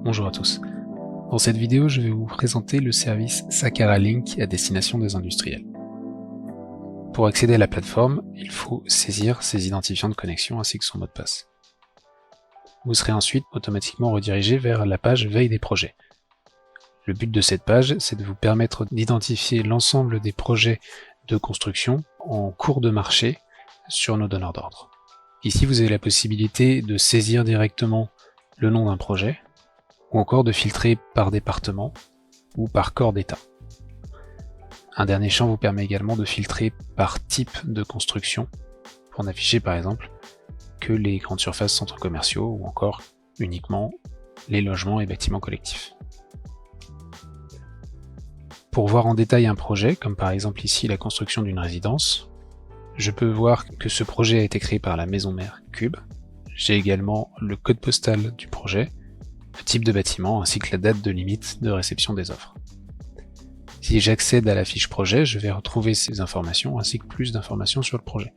Bonjour à tous. Dans cette vidéo, je vais vous présenter le service Sakara Link à destination des industriels. Pour accéder à la plateforme, il faut saisir ses identifiants de connexion ainsi que son mot de passe. Vous serez ensuite automatiquement redirigé vers la page Veille des projets. Le but de cette page, c'est de vous permettre d'identifier l'ensemble des projets de construction en cours de marché sur nos donneurs d'ordre. Ici, vous avez la possibilité de saisir directement le nom d'un projet, ou encore de filtrer par département ou par corps d'état. Un dernier champ vous permet également de filtrer par type de construction, pour n'afficher par exemple que les grandes surfaces centres commerciaux ou encore uniquement les logements et bâtiments collectifs. Pour voir en détail un projet, comme par exemple ici la construction d'une résidence, je peux voir que ce projet a été créé par la maison mère Cube. J'ai également le code postal du projet, le type de bâtiment ainsi que la date de limite de réception des offres. Si j'accède à la fiche projet, je vais retrouver ces informations ainsi que plus d'informations sur le projet,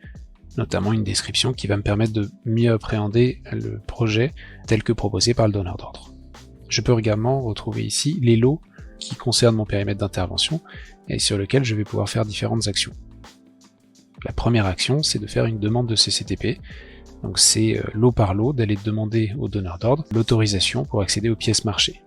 notamment une description qui va me permettre de mieux appréhender le projet tel que proposé par le donneur d'ordre. Je peux également retrouver ici les lots qui concernent mon périmètre d'intervention et sur lesquels je vais pouvoir faire différentes actions. La première action, c'est de faire une demande de CCTP. Donc c'est lot par lot d'aller demander au donneur d'ordre l'autorisation pour accéder aux pièces marchées.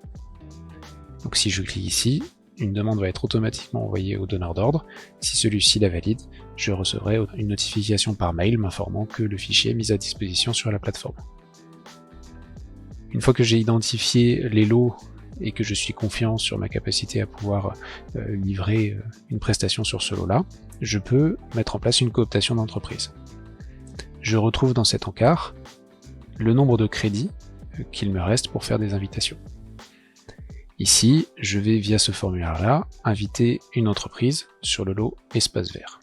Donc si je clique ici, une demande va être automatiquement envoyée au donneur d'ordre. Si celui-ci la valide, je recevrai une notification par mail m'informant que le fichier est mis à disposition sur la plateforme. Une fois que j'ai identifié les lots et que je suis confiant sur ma capacité à pouvoir livrer une prestation sur ce lot-là, je peux mettre en place une cooptation d'entreprise. Je retrouve dans cet encart le nombre de crédits qu'il me reste pour faire des invitations. Ici, je vais via ce formulaire-là inviter une entreprise sur le lot Espace Vert.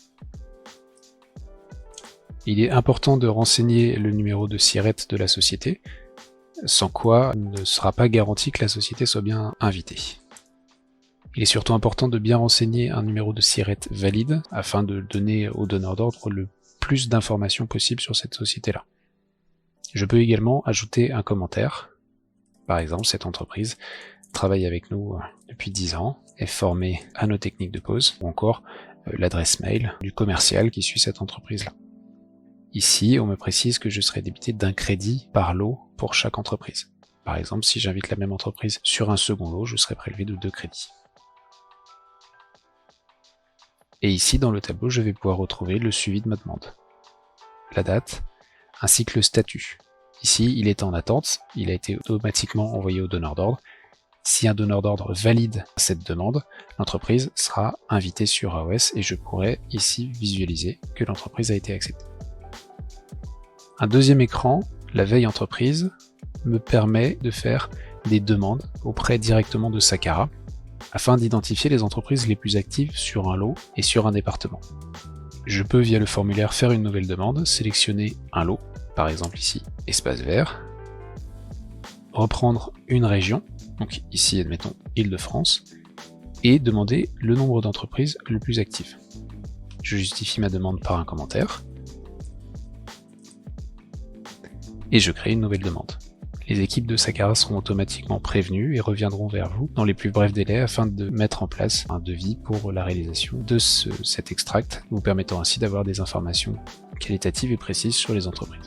Il est important de renseigner le numéro de SIRET de la société, sans quoi il ne sera pas garanti que la société soit bien invitée. Il est surtout important de bien renseigner un numéro de SIRET valide afin de donner au donneur d'ordre le plus d'informations possibles sur cette société-là. Je peux également ajouter un commentaire. Par exemple, cette entreprise travaille avec nous depuis 10 ans, est formée à nos techniques de pose, ou encore l'adresse mail du commercial qui suit cette entreprise-là. Ici, on me précise que je serai débité d'un crédit par lot pour chaque entreprise. Par exemple, si j'invite la même entreprise sur un second lot, je serai prélevé de 2 crédits. Et ici, dans le tableau, je vais pouvoir retrouver le suivi de ma demande, la date, ainsi que le statut. Ici, il est en attente, il a été automatiquement envoyé au donneur d'ordre. Si un donneur d'ordre valide cette demande, l'entreprise sera invitée sur AOS et je pourrai ici visualiser que l'entreprise a été acceptée. Un deuxième écran, la veille entreprise, me permet de faire des demandes auprès directement de Sakara, afin d'identifier les entreprises les plus actives sur un lot et sur un département. Je peux via le formulaire faire une nouvelle demande, sélectionner un lot, par exemple ici Espace Vert, reprendre une région, donc ici admettons Île-de-France, et demander le nombre d'entreprises le plus actives. Je justifie ma demande par un commentaire, et je crée une nouvelle demande. Les équipes de Sakara seront automatiquement prévenues et reviendront vers vous dans les plus brefs délais afin de mettre en place un devis pour la réalisation de cet extract, vous permettant ainsi d'avoir des informations qualitatives et précises sur les entreprises.